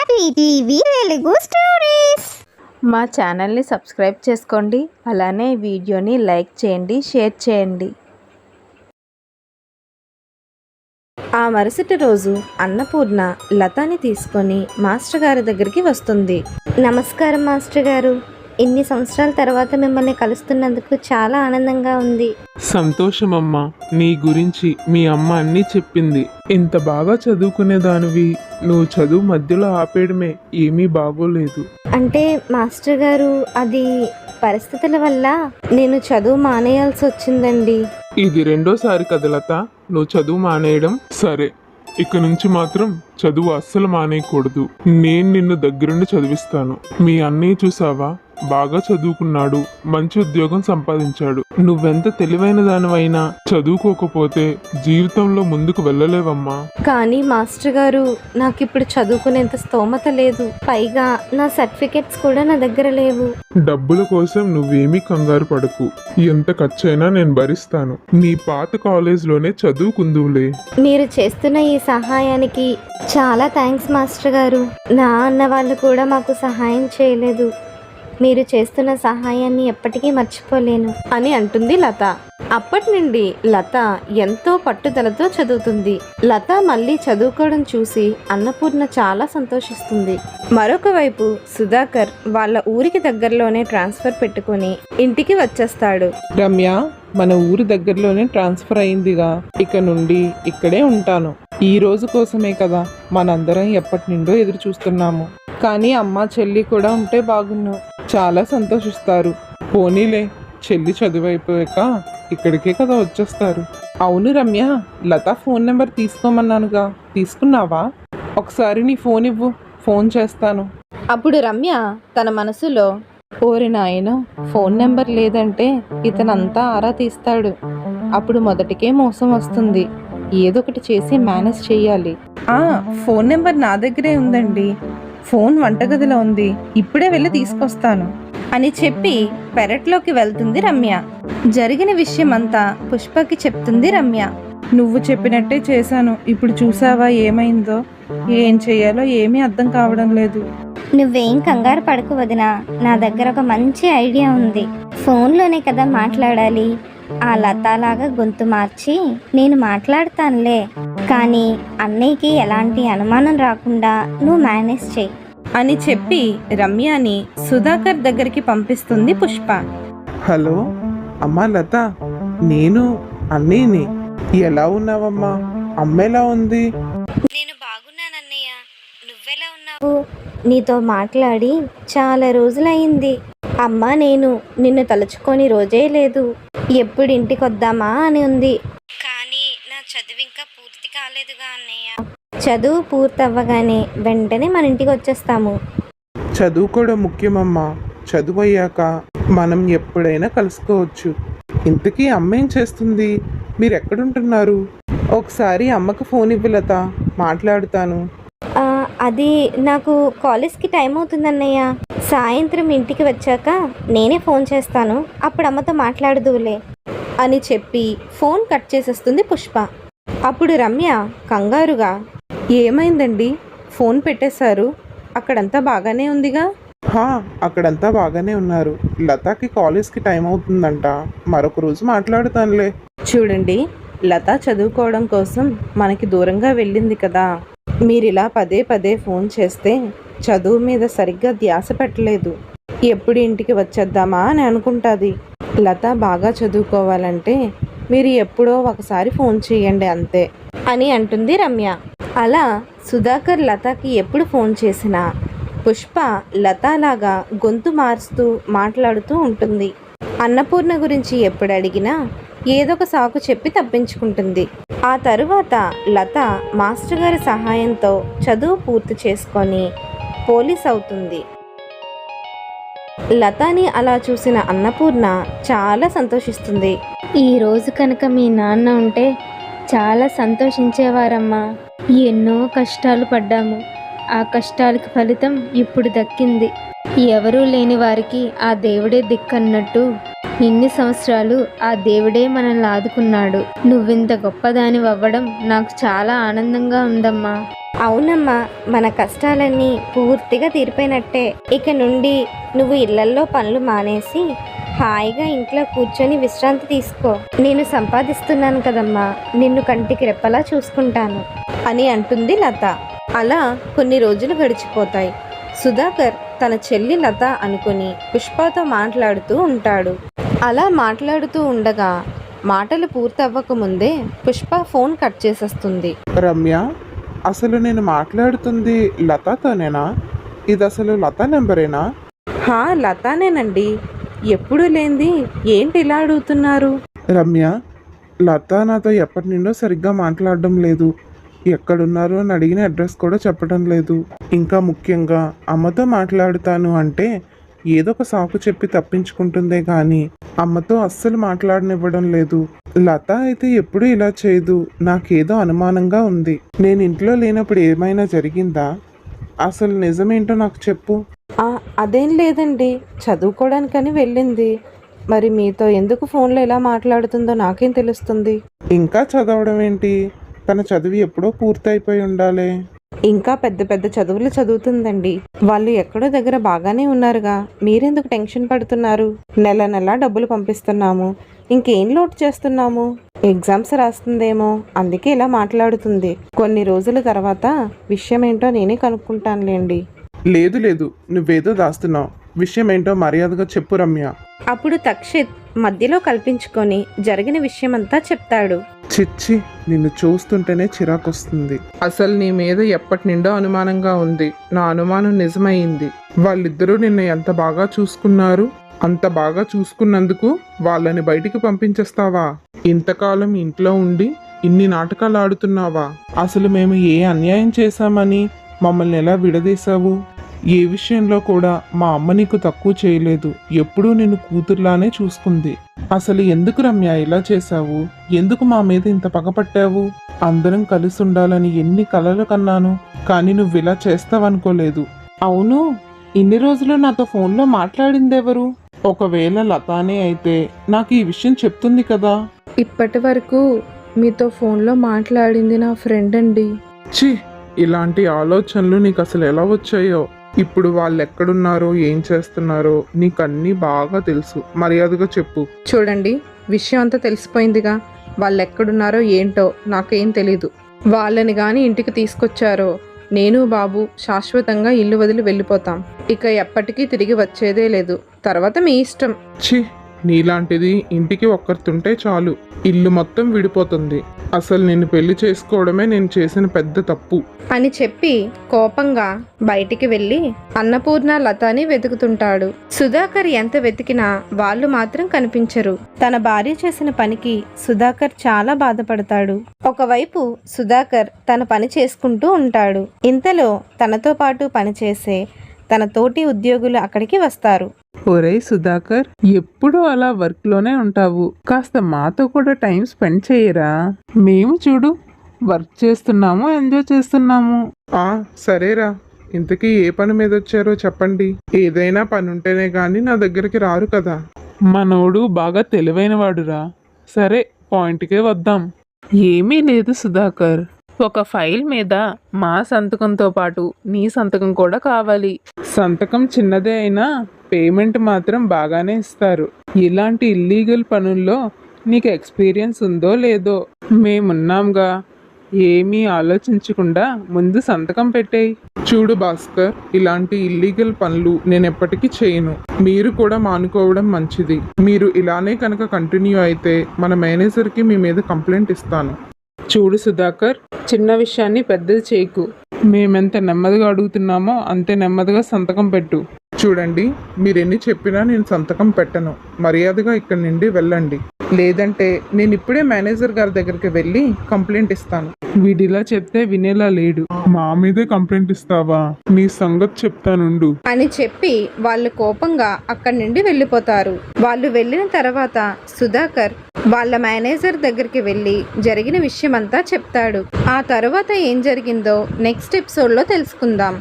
Happy TV Telugu stories. మా ఛానల్ని subscribe చేసుకోండి. అలానే వీడియోని లైక్ చేయండి, షేర్ చేయండి. ఆ మరుసటి రోజు అన్నపూర్ణ లతాని తీసుకొని మాస్టర్ గారి దగ్గరికి వస్తుంది. నమస్కారం మాస్టర్ గారు, ఇన్ని సంవత్సరాల తర్వాత మిమ్మల్ని కలుస్తున్నందుకు చాలా ఆనందంగా ఉంది. సంతోషమమ్మా, నీ గురించి మీ అమ్మ అన్నీ చెప్పింది. ఇంత బాగా చదువుకునే దానివి నువ్వు చదువు మధ్యలో ఆపేయడమే ఏమీ బాగోలేదు. అంటే మాస్టర్ గారు, అది పరిస్థితుల వల్ల నేను చదువు మానేయాల్సి వచ్చిందండి. ఇది రెండోసారి కదా లత నువ్వు చదువు మానేయడం. సరే, ఇక నుంచి మాత్రం చదువు అస్సలు మానేయకూడదు. నేను నిన్ను దగ్గరుండి చదివిస్తాను. మీ అన్నయ్య చూసావా, బాగా చదువుకున్నాడు, మంచి ఉద్యోగం సంపాదించాడు. నువ్వెంత తెలివైన దానివైనా చదువుకోకపోతే జీవితంలో ముందుకు వెళ్ళలేవమ్మా. కానీ మాస్టర్ గారు, నాకు ఇప్పుడు చదువుకునేంత స్తోమత లేదు. పైగా నా సర్టిఫికెట్స్ కూడా నా దగ్గర లేవు. డబ్బుల కోసం నువ్వేమీ కంగారు పడకు. ఎంత ఖర్చైనా నేను భరిస్తాను. నీ పాత కాలేజ్లోనే చదువుకుందువులే. మీరు చేస్తున్న ఈ సహాయానికి చాలా థ్యాంక్స్ మాస్టర్ గారు. నా అన్న వాళ్ళు కూడా మాకు సహాయం చేయలేదు. మీరు చేస్తున్న సహాయాన్ని ఎప్పటికీ మర్చిపోలేను అని అంటుంది లత. అప్పటి నుండి లత ఎంతో పట్టుదలతో చదువుతుంది. లత మళ్ళీ చదువుకోవడం చూసి అన్నపూర్ణ చాలా సంతోషిస్తుంది. మరొక వైపు సుధాకర్ వాళ్ళ ఊరికి దగ్గరలోనే ట్రాన్స్ఫర్ పెట్టుకుని ఇంటికి వచ్చేస్తాడు. రమ్య, మన ఊరి దగ్గరలోనే ట్రాన్స్ఫర్ అయిందిగా, ఇక నుండి ఇక్కడే ఉంటాను. ఈ రోజు కోసమే కదా మనందరం ఎప్పటి నుండో ఎదురు చూస్తున్నాము. కానీ అమ్మ చెల్లి కూడా ఉంటే బాగున్ను, చాలా సంతోషిస్తారు. పోనీలే, చెల్లి చదువైపోయాక ఇక్కడికే కదా వచ్చేస్తారు. అవును రమ్య, లత ఫోన్ నెంబర్ తీసుకోమన్నానుగా, తీసుకున్నావా? ఒకసారి నీ ఫోన్ ఇవ్వు, ఫోన్ చేస్తాను. అప్పుడు రమ్య తన మనసులో, ఓరి నాయనో, ఫోన్ నెంబర్ లేదంటే ఇతనంతా ఆరా తీస్తాడు. అప్పుడు మొదటికే మోసం వస్తుంది. ఏదొకటి చేసి మేనేజ్ చెయ్యాలి. ఫోన్ నెంబర్ నా దగ్గరే ఉందండి, ఫోన్ వంటగదిలో ఉంది, ఇప్పుడే వెళ్ళి తీసుకొస్తాను అని చెప్పి పెరట్లోకి వెళ్తుంది రమ్య. జరిగిన విషయం అంతా పుష్పకి చెప్తుంది రమ్య. నువ్వు చెప్పినట్టే చేశాను. ఇప్పుడు చూసావా ఏమైందో? ఏం చెయ్యాలో ఏమీ అర్థం కావడం లేదు. నువ్వేం కంగారు పడకు వదినా, నా దగ్గర ఒక మంచి ఐడియా ఉంది. ఫోన్లోనే కదా మాట్లాడాలి. ఆ లతాలాగా గొంతు మార్చి నేను మాట్లాడతానులే, కానీ అన్నయ్యకి ఎలాంటి అనుమానం రాకుండా నువ్వు మేనేజ్ చెయ్యి అని చెప్పి రమ్యని సుధాకర్ దగ్గరికి పంపిస్తుంది పుష్ప. హలో అమ్మా లత, నేను అన్నయ్యని. ఎలా ఉన్నావమ్మా? అమ్మ ఎలా ఉంది? నేను బాగున్నానన్నయ్య, నువ్వెలా ఉన్నావు? నీతో మాట్లాడి చాలా రోజులయ్యింది. అమ్మ నేను నిన్ను తలుచుకొని రోజే లేదు. ఎప్పుడు ఇంటికి వద్దామా అని ఉంది. కానీ నా చదువు ఇంకా పూర్తి కాలేదుగా అన్నయ్య. చదువు పూర్తవ్వగానే వెంటనే మన ఇంటికి వచ్చేస్తాము. చదువు కూడా ముఖ్యమమ్మా. చదువు అయ్యాక మనం ఎప్పుడైనా కలుసుకోవచ్చు. ఇంతకీ అమ్మ ఏం చేస్తుంది? మీరు ఎక్కడుంటున్నారు? ఒకసారి అమ్మకు ఫోన్ ఇవ్వు లత, మాట్లాడుతాను. అది నాకు కాలేజ్కి టైం అవుతుందన్నయ్య. సాయంత్రం ఇంటికి వచ్చాక నేనే ఫోన్ చేస్తాను, అప్పుడు అమ్మతో మాట్లాడుదువులే అని చెప్పి ఫోన్ కట్ చేసేస్తుంది పుష్ప. అప్పుడు రమ్య కంగారుగా, ఏమైందండి, ఫోన్ పెట్టేశారు? అక్కడంతా బాగానే ఉందిగా? అక్కడంతా బాగానే ఉన్నారు. లతాకి కాలేజ్కి టైం అవుతుందంట, మరొక రోజు మాట్లాడుతానులే. చూడండి, లత చదువుకోవడం కోసం మనకి దూరంగా వెళ్ళింది కదా. మీరిలా పదే పదే ఫోన్ చేస్తే చదువు మీద సరిగ్గా ధ్యాస పెట్టలేదు. ఎప్పుడు ఇంటికి వచ్చేద్దామా అని అనుకుంటుంది. లత బాగా చదువుకోవాలంటే మీరు ఎప్పుడో ఒకసారి ఫోన్ చేయండి అంతే అని అంటుంది రమ్య. అలా సుధాకర్ లతకి ఎప్పుడు ఫోన్ చేసినా పుష్ప లతాలాగా గొంతు మారుస్తూ మాట్లాడుతూ ఉంటుంది. అన్నపూర్ణ గురించి ఎప్పుడు అడిగినా ఏదొక సాకు చెప్పి తప్పించుకుంటుంది. ఆ తరువాత లత మాస్టర్ గారి సహాయంతో చదువు పూర్తి చేసుకొని పోలీస్ అవుతుంది. లతాని అలా చూసిన అన్నపూర్ణ చాలా సంతోషిస్తుంది. ఈ రోజు కనుక మీ నాన్న ఉంటే చాలా సంతోషించేవారమ్మా. ఎన్నో కష్టాలు పడ్డాము, ఆ కష్టాలకు ఫలితం ఇప్పుడు దక్కింది. ఎవరూ లేని వారికి ఆ దేవుడే దిక్కన్నట్టు ఇన్ని సంవత్సరాలు ఆ దేవుడే మనల్ని ఆదుకున్నాడు. నువ్వింత గొప్పదాని అవ్వడం నాకు చాలా ఆనందంగా ఉందమ్మా. అవునమ్మా, మన కష్టాలన్నీ పూర్తిగా తీరిపోయినట్టే. ఇక నుండి నువ్వు ఇళ్లల్లో పనులు మానేసి హాయిగా ఇంట్లో కూర్చొని విశ్రాంతి తీసుకో. నేను సంపాదిస్తున్నాను కదమ్మా, నిన్ను కంటికి రెప్పలా చూసుకుంటాను అని అంటుంది లత. అలా కొన్ని రోజులు గడిచిపోతాయి. సుధాకర్ తన చెల్లి లత అనుకుని పుష్పతో మాట్లాడుతూ ఉంటాడు. అలా మాట్లాడుతూ ఉండగా మాటలు పూర్తవ్వకముందే పుష్ప ఫోన్ కట్ చేసేస్తుంది. రమ్య, అసలు నేను మాట్లాడుతుంది లతతోనేనా? ఇది అసలు లత నెంబరేనా? హా, లతానేనండి. ఎప్పుడు లేంది ఏంటి ఇలా అడుగుతున్నారు? రమ్య, లత నాతో ఎప్పటి నుండో సరిగ్గా మాట్లాడడం లేదు. ఎక్కడున్నారు అని అడిగిన అడ్రస్ కూడా చెప్పడం లేదు. ఇంకా ముఖ్యంగా అమ్మతో మాట్లాడుతాను అంటే ఏదో ఒక సాకు చెప్పి తప్పించుకుంటుందే కానీ అమ్మతో అస్సలు మాట్లాడనివ్వడం లేదు. లత అయితే ఎప్పుడూ ఇలా చేయదు. నాకేదో అనుమానంగా ఉంది. నేను ఇంట్లో లేనప్పుడు ఏమైనా జరిగిందా? అసలు నిజమేంటో నాకు చెప్పు. అదేం లేదండి, చదువుకోవడానికని వెళ్ళింది. మరి మీతో ఎందుకు ఫోన్లో ఎలా మాట్లాడుతుందో నాకేం తెలుస్తుంది? ఇంకా చదవడం ఏంటి? తన చదువు ఎప్పుడో పూర్తయిపోయి ఉండాలి. ఇంకా పెద్ద పెద్ద చదువులు చదువుతుందండి. వాళ్ళు ఎక్కడో దగ్గర బాగానే ఉన్నారుగా, మీరెందుకు టెన్షన్ పడుతున్నారు? నెల నెల డబ్బులు పంపిస్తున్నాము, ఇంకేం లోటు చేస్తున్నాము? ఎగ్జామ్స్ రాస్తుందేమో, అందుకే ఇలా మాట్లాడుతుంది. కొన్ని రోజుల తర్వాత విషయం ఏంటో నేనే కనుక్కుంటానులేండి. లేదు లేదు, నువ్వేదో దాస్తున్నావు. విషయం ఏంటో మర్యాదగా చెప్పు రమ్య. అప్పుడు తక్షిత్ మధ్యలో కల్పించుకొని జరిగిన విషయమంతా చెప్తాడు. చిచ్చి, నిన్ను చూస్తుంటేనే చిరాకొస్తుంది. అసలు నీ మీద ఎప్పటి నిండో అనుమానంగా ఉంది. నా అనుమానం నిజమైంది. వాళ్ళిద్దరూ నిన్ను ఎంత బాగా చూసుకున్నారు. అంత బాగా చూసుకున్నందుకు వాళ్ళని బయటికి పంపించేస్తావా? ఇంతకాలం ఇంట్లో ఉండి ఇన్ని నాటకాలు ఆడుతున్నావా? అసలు మేము ఏ అన్యాయం చేశామని మమ్మల్ని ఎలా విడదీశావు? ఏ విషయంలో కూడా మా అమ్మ నీకు తక్కువ చేయలేదు. ఎప్పుడూ నిన్ను కూతుర్లానే చూసుకుంది. అసలు ఎందుకు రమ్య ఇలా చేశావు? ఎందుకు మా మీద ఇంత పగపట్టావు? అందరం కలిసి ఉండాలని ఎన్ని కలలు కన్నాను, కానీ నువ్వు ఇలా చేస్తావనుకోలేదు. అవును, ఇన్ని రోజులు నాతో ఫోన్లో మాట్లాడిందెవరు? ఒకవేళ లతానే అయితే నాకు ఈ విషయం చెప్తుంది కదా. ఇప్పటి వరకు మీతో ఫోన్లో మాట్లాడింది నా ఫ్రెండ్ అండి. ఛీ, ఇలాంటి ఆలోచనలు నీకు అసలు ఎలా వచ్చాయో? ఇప్పుడు వాళ్ళు ఎక్కడున్నారో ఏం చేస్తున్నారో నీకు అన్నీ బాగా తెలుసు. మర్యాదగా చెప్పు. చూడండి, విషయం అంతా తెలిసిపోయిందిగా. వాళ్ళు ఎక్కడున్నారో ఏంటో నాకేం తెలీదు. వాళ్ళని కానీ ఇంటికి తీసుకొచ్చారో నేను బాబు శాశ్వతంగా ఇల్లు వదిలి వెళ్ళిపోతాం. ఇక ఎప్పటికీ తిరిగి వచ్చేదే లేదు. తర్వాత మీ ఇష్టం. ఛీ, నీలాంటిది ఇంటికి ఒక్కరుతుంటే చాలు, ఇల్లు మొత్తం విడిపోతుంది. అసలు నిన్ను పెళ్లి చేసుకోవడమే నేను చేసిన పెద్ద తప్పు అని చెప్పి కోపంగా బయటికి వెళ్ళి అన్నపూర్ణ లతని వెతుకుతుంటాడు. సుధాకర్ ఎంత వెతికినా వాళ్ళు మాత్రం కనిపించరు. తన భార్య చేసిన పనికి సుధాకర్ చాలా బాధపడతాడు. ఒకవైపు సుధాకర్ తన పని చేసుకుంటూ ఉంటాడు. ఇంతలో తనతో పాటు పనిచేసే తన తోటి ఉద్యోగులు అక్కడికి వస్తారు. ఒరే సుధాకర్, ఎప్పుడు అలా వర్క్లోనే ఉంటావు. కాస్త మాతో కూడా టైం స్పెండ్ చేయరా? మేము చూడు వర్క్ చేస్తున్నాము, ఎంజాయ్ చేస్తున్నాము. సరేరా, ఇంతకీ ఏ పని మీద వచ్చారో చెప్పండి. ఏదైనా పని ఉంటేనే గాని నా దగ్గరికి రారు కదా. మనోడు బాగా తెలివైన వాడురా. సరే, పాయింట్కే వద్దాం. ఏమీ లేదు సుధాకర్, ఒక ఫైల్ మీద మా సంతకంతో పాటు నీ సంతకం కూడా కావాలి. సంతకం చిన్నదే అయినా పేమెంట్ మాత్రం బాగానే ఇస్తారు. ఇలాంటి ఇల్లీగల్ పనుల్లో నీకు ఎక్స్పీరియన్స్ ఉందో లేదో? మేమున్నాంగా. ఏమీ ఆలోచించకుండా ముందు సంతకం పెట్టేయి. చూడు భాస్కర్, ఇలాంటి ఇల్లీగల్ పనులు నేను ఎప్పటికీ చేయను. మీరు కూడా మానుకోవడం మంచిది. మీరు ఇలానే కనుక కంటిన్యూ అయితే మన మేనేజర్కి మీ మీద కంప్లైంట్ ఇస్తాను. చూడు సుధాకర్, చిన్న విషయాన్ని పెద్దది చేయకు. మేమెంత నెమ్మదిగా అడుగుతున్నామో అంతే నెమ్మదిగా సంతకం పెట్టు. చూడండి, మీరెన్ని చెప్పినా నేను సంతకం పెట్టను. మర్యాదగా ఇక్కడి నుండి వెళ్ళండి, లేదంటే నేను ఇప్పుడే మేనేజర్ గారి దగ్గరికి వెళ్ళి కంప్లైంట్ ఇస్తాను. వీడిలా చెప్తే వినేలా లేడు. మా మీదే కంప్లైంట్ ఇస్తావా? నీ సంగతి చెప్తానుండు అని చెప్పి వాళ్ళు కోపంగా అక్కడి నుండి వెళ్ళిపోతారు. వాళ్ళు వెళ్ళిన తర్వాత సుధాకర్ వాళ్ళ మేనేజర్ దగ్గరికి వెళ్ళి జరిగిన విషయం అంతా చెప్తాడు. ఆ తర్వాత ఏం జరిగిందో నెక్స్ట్ ఎపిసోడ్లో తెలుసుకుందాం.